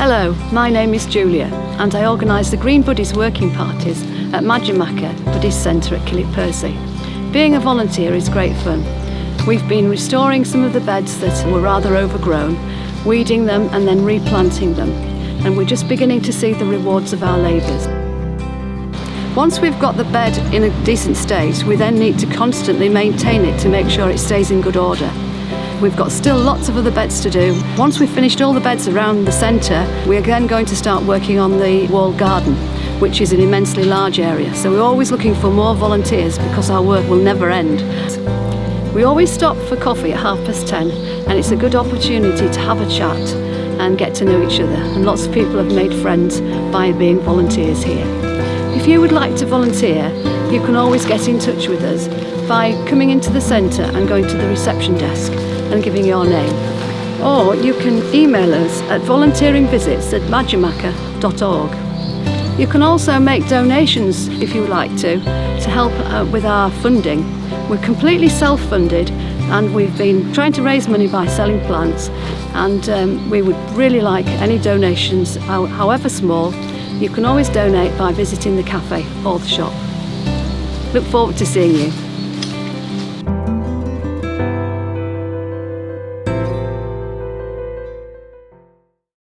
Hello, my name is Julia and I organise the Green Buddies working parties at Majamaka Buddies Centre at Kilnwick Percy. Being a volunteer is great fun. We've been restoring some of the beds that were rather overgrown, weeding them and then replanting them, and we're just beginning to see the rewards of our labours. Once we've got the bed in a decent state, we then need to constantly maintain it to make sure it stays in good order. We've got still lots of other beds to do. Once we've finished all the beds around the centre, we're then going to start working on the walled garden, which is an immensely large area. So we're always looking for more volunteers because our work will never end. We always stop for coffee at 10:30, and it's a good opportunity to have a chat and get to know each other. And lots of people have made friends by being volunteers here. If you would like to volunteer, you can always get in touch with us by coming into the centre and going to the reception desk and giving your name. Or you can email us at volunteeringvisits@majamaka.org. You can also make donations if you would like to help with our funding. We're completely self-funded and we've been trying to raise money by selling plants, and we would really like any donations, however small. You can always donate by visiting the cafe or the shop. Look forward to seeing you.